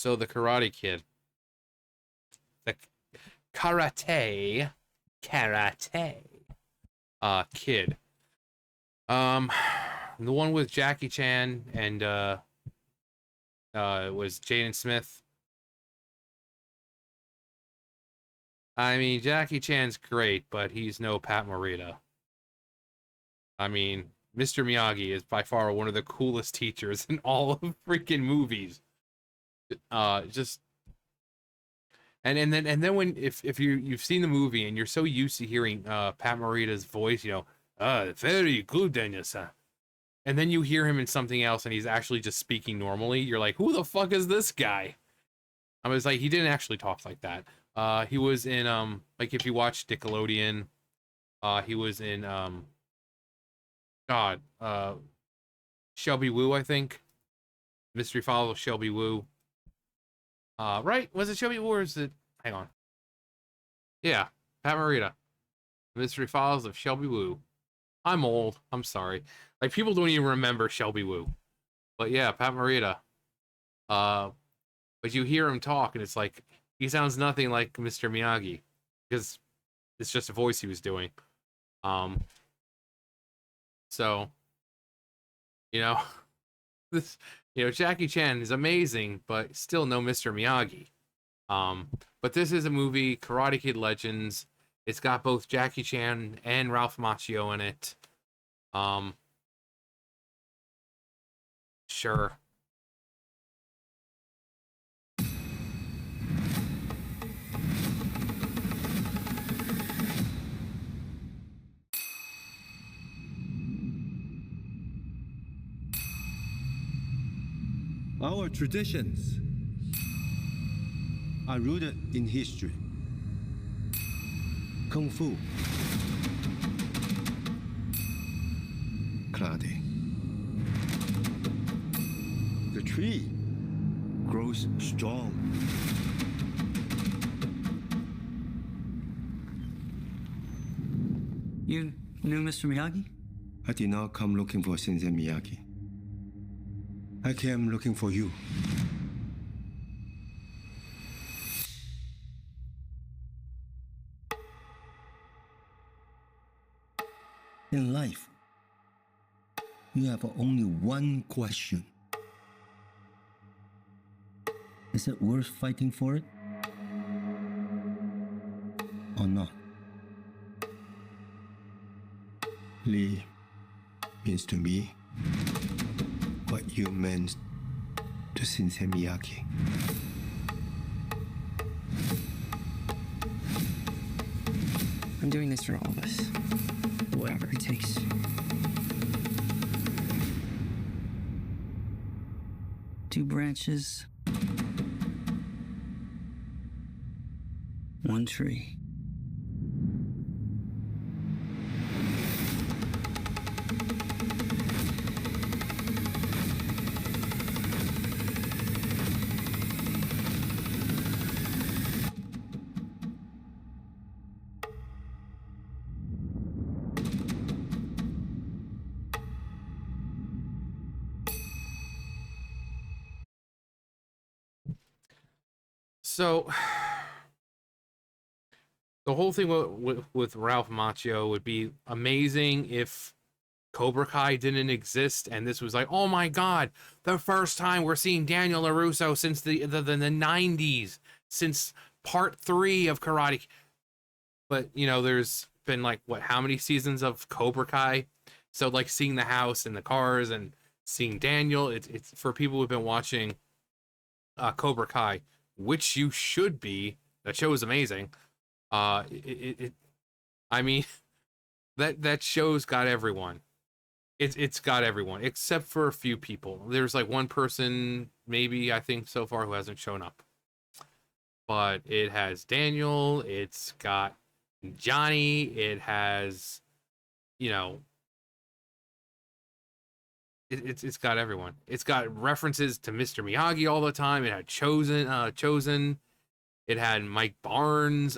So the Karate Kid, the karate, karate, kid. Um, the one with Jackie Chan and was Jaden Smith. I mean, Jackie Chan's great, but he's no Pat Morita. I mean, Mr. Miyagi is by far one of the coolest teachers in all of freaking movies. Just and then when if you've seen the movie and you're so used to hearing Pat Morita's voice, very good, Daniel-san. And then you hear him in something else and he's actually just speaking normally, you're like, who the fuck is this guy? I was like, he didn't actually talk like that. He was in like if you watch Nickelodeon, he was in God, Shelby Woo, I think. Mystery Files of Shelby Woo. Right? Was it Shelby Woo or is it hang on. Yeah, Pat Morita. Mystery Files of Shelby Woo. I'm old. I'm sorry. Like people don't even remember Shelby Woo. But yeah, Pat Morita. But you hear him talk and it's like he sounds nothing like Mr. Miyagi because it's just a voice he was doing. So you know, this Jackie Chan is amazing, but still no Mr. Miyagi. But this is a movie, Karate Kid Legends. It's got both Jackie Chan and Ralph Macchio in it. Sure. Our traditions are rooted in history. Kung Fu, karate. The tree grows strong. You knew Mr. Miyagi? I did not come looking for Sensei Miyagi. I came looking for you. In life, you have only one question. Is it worth fighting for it? Or not? Lee means to me what you meant to Sensei Miyagi. I'm doing this for all of us. Whatever it takes. Two branches. One tree. So the whole thing with Ralph Macchio would be amazing if Cobra Kai didn't exist and this was like, oh my god, the first time we're seeing Daniel LaRusso since the 90s, since part 3 of Karate. But there's been like how many seasons of Cobra Kai? So like seeing the house and the cars and seeing Daniel, it's for people who've been watching Cobra Kai, which you should be. That show is amazing. I mean, that show's got everyone. It's got everyone except for a few people. There's like one person maybe I think so far who hasn't shown up. But it has Daniel, it's got Johnny, it has it's got everyone. It's got references to Mr. Miyagi all the time. It had Chosen. It had Mike Barnes.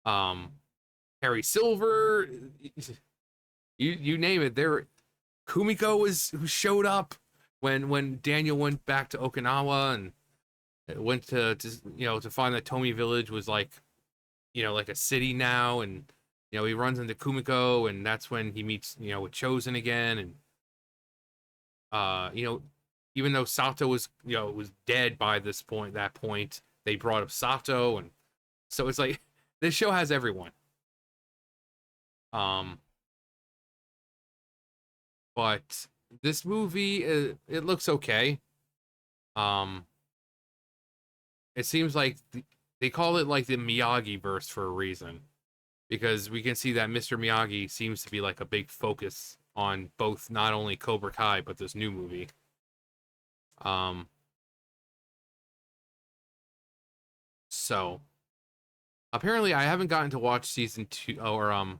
Harry Silver. You name it. There Kumiko who showed up. when Daniel went back to Okinawa and went to find that Tomi Village was like, like a city now, and he runs into Kumiko, and that's when he meets with Chosen again, and even though Sato was dead by that point, they brought up Sato, and so it's like this show has everyone. But this movie, it looks okay. It seems like they call it like the Miyagi verse for a reason, because we can see that Mr. Miyagi seems to be like a big focus on both, not only Cobra Kai but this new movie. So apparently I haven't gotten to watch season 2 or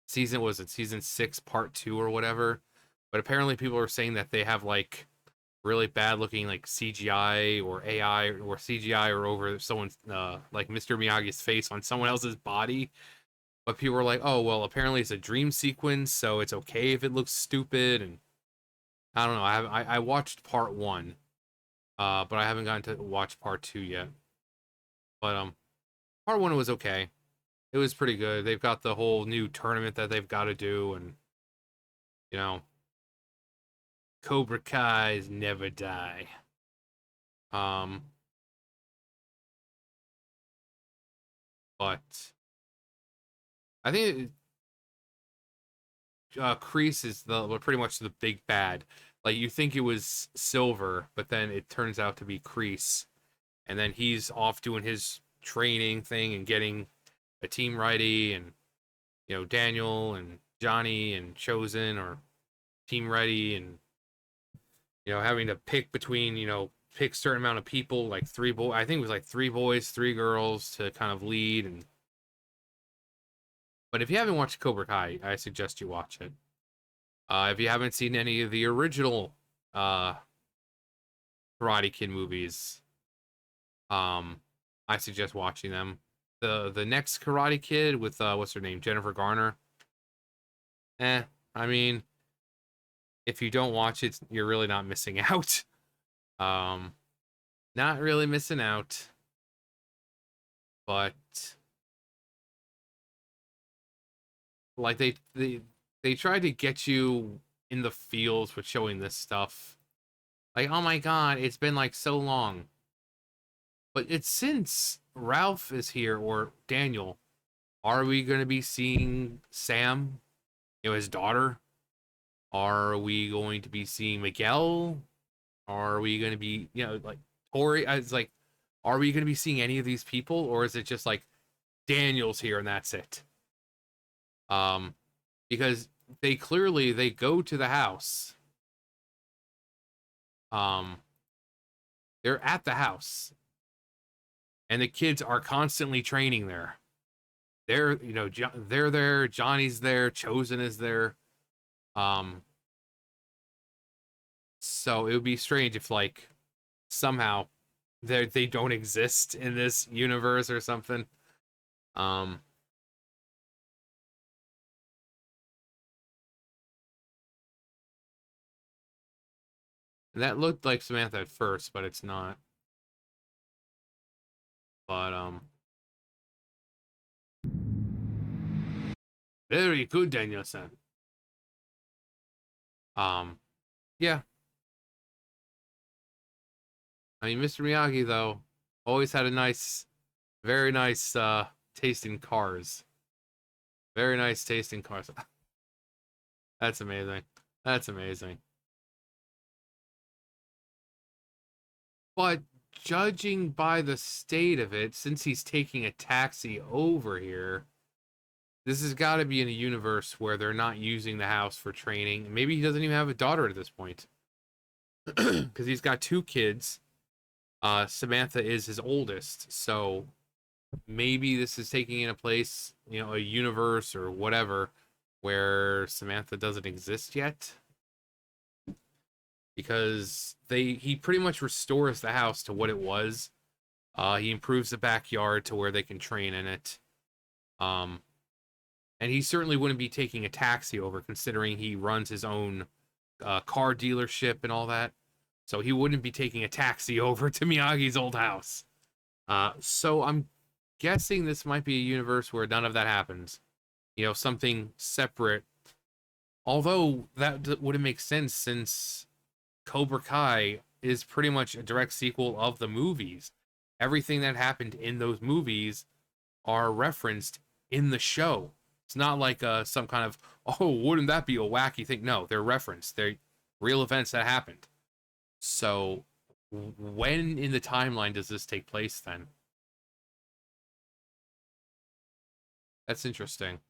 season 6 part 2 or whatever, but apparently people are saying that they have like really bad looking like CGI or AI or CGI or over someone's like Mr. Miyagi's face on someone else's body. But people are like, oh well, apparently it's a dream sequence, so it's okay if it looks stupid. And I don't know. I watched part 1, but I haven't gotten to watch part 2 yet. But part 1 was okay. It was pretty good. They've got the whole new tournament that they've got to do, and Cobra Kai's never die. But I think Kreese is pretty much the big bad. Like, you think it was Silver, but then it turns out to be Kreese, and then he's off doing his training thing and getting a team ready, and Daniel and Johnny and Chosen are team ready, and having to pick between pick certain amount of people, like 3 boys. I think it was like 3 boys, 3 girls to kind of lead. And but if you haven't watched Cobra Kai, I suggest you watch it. If you haven't seen any of the original Karate Kid movies, I suggest watching them. The next Karate Kid with what's her name, Jennifer Garner. I mean, if you don't watch it, you're really not missing out. Not really missing out. But like they tried to get you in the feels with showing this stuff. Like, oh my god, it's been like so long. But it's since Ralph is here, or Daniel, are we going to be seeing Sam, his daughter? Are we going to be seeing Miguel? Are we going to be, like Tori? It's like, are we going to be seeing any of these people, or is it just like Daniel's here and that's it? Because they go to the house. They're at the house, and the kids are constantly training there. They're there. Johnny's there. Chosen is there. So it would be strange if like somehow they don't exist in this universe or something. And that looked like Samantha at first, but it's not. But very good, Daniel-san. Yeah. I mean, Mr. Miyagi, though, always had a very nice taste in cars. Very nice taste in cars. That's amazing. That's amazing. But judging by the state of it, since he's taking a taxi over here, this has got to be in a universe where they're not using the house for training. Maybe he doesn't even have a daughter at this point. Because he's got 2 kids. Samantha is his oldest, so maybe this is taking in a place, a universe or whatever, where Samantha doesn't exist yet. Because he pretty much restores the house to what it was. He improves the backyard to where they can train in it. And he certainly wouldn't be taking a taxi over, considering he runs his own car dealership and all that. So he wouldn't be taking a taxi over to Miyagi's old house. So I'm guessing this might be a universe where none of that happens. You know, something separate. Although that wouldn't make sense since Cobra Kai is pretty much a direct sequel of the movies. Everything that happened in those movies are referenced in the show. It's not like some kind of, oh, wouldn't that be a wacky thing? No, they're referenced. They're real events that happened. So when in the timeline does this take place then? That's interesting.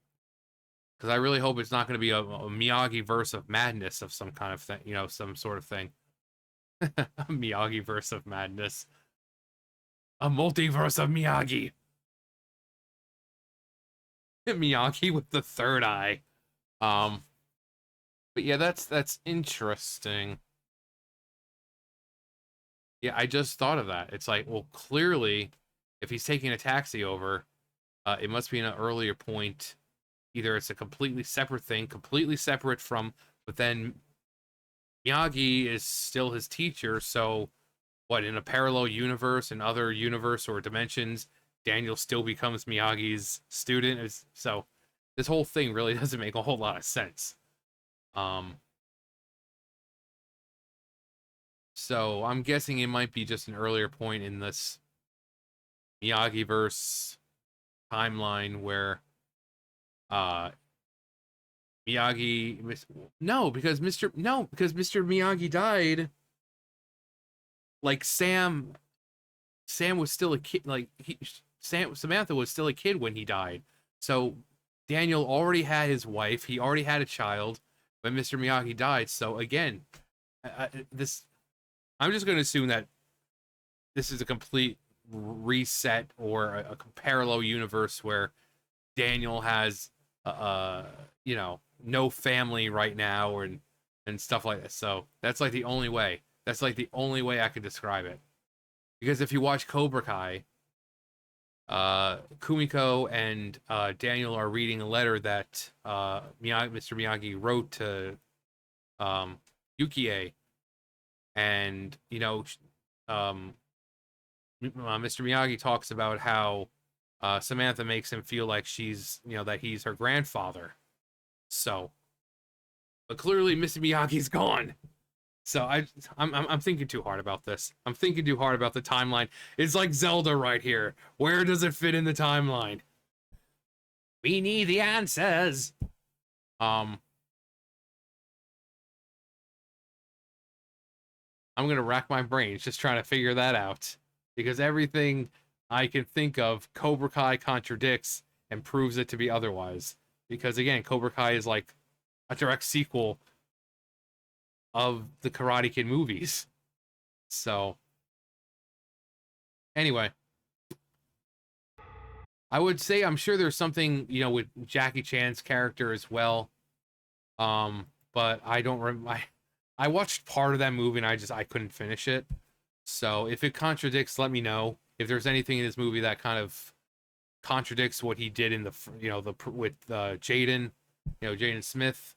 Because I really hope it's not going to be a Miyagi verse of madness of some kind of thing, you know, some sort of thing. A Miyagi verse of madness. A multiverse of Miyagi. Miyagi with the third eye. But yeah, that's interesting. Yeah, I just thought of that. It's like, well, clearly, if he's taking a taxi over, it must be in an earlier point. Either it's a completely separate thing, completely separate from, but then Miyagi is still his teacher, so what, in a parallel universe, in other universe or dimensions, Daniel still becomes Miyagi's student. So this whole thing really doesn't make a whole lot of sense. So I'm guessing it might be just an earlier point in this Miyagi-verse timeline where Miyagi, because Mr. Miyagi died. Like Sam was still a kid. Like Samantha was still a kid when he died. So Daniel already had his wife. He already had a child when Mr. Miyagi died. So again, I'm just going to assume that this is a complete reset or a parallel universe where Daniel has, you know, no family right now and stuff like that. So that's like the only way. That's like the only way I could describe it. Because if you watch Cobra Kai, Kumiko and Daniel are reading a letter that Mr. Miyagi wrote to Yukie, and you know, Mr. Miyagi talks about how Samantha makes him feel like she's, you know, that he's her grandfather. So, but clearly Mr. Miyagi's gone. So I'm thinking too hard about this. I'm thinking too hard about the timeline. It's like Zelda right here. Where does it fit in the timeline? We need the answers. I'm gonna rack my brains just trying to figure that out, because everything I can think of, Cobra Kai contradicts and proves it to be otherwise. Because again, Cobra Kai is like a direct sequel of the Karate Kid movies. So anyway, I would say I'm sure there's something, you know, with Jackie Chan's character as well. But I don't I watched part of that movie and I couldn't finish it. So if it contradicts, let me know. If there's anything in this movie that kind of contradicts what he did in the, you know, with Jaden, you know, Jaden Smith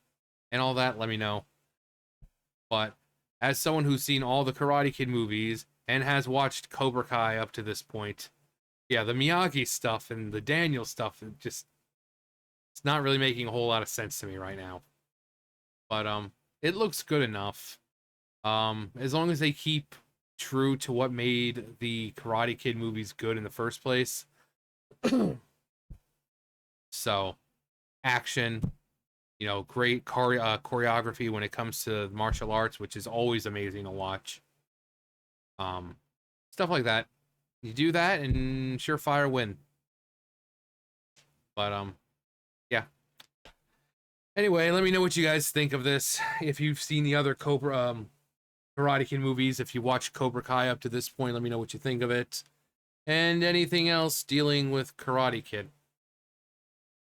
and all that, let me know. But as someone who's seen all the Karate Kid movies and has watched Cobra Kai up to this point, yeah, the Miyagi stuff and the Daniel stuff, it's not really making a whole lot of sense to me right now. But it looks good enough. As long as they keep true to what made the Karate Kid movies good in the first place. So, action, you know, great choreography when it comes to martial arts, which is always amazing to watch. Stuff like that. You do that and surefire win. But yeah. Anyway, let me know what you guys think of this. If you've seen the other Karate Kid movies, if you watched Cobra Kai up to this point, let me know what you think of it. And anything else dealing with Karate Kid.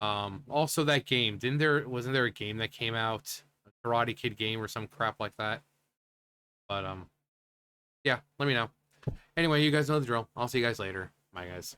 Also that game, wasn't there a game that came out, a Karate Kid game or some crap like that? But yeah, let me know. Anyway, you guys know the drill. I'll see you guys later. Bye guys.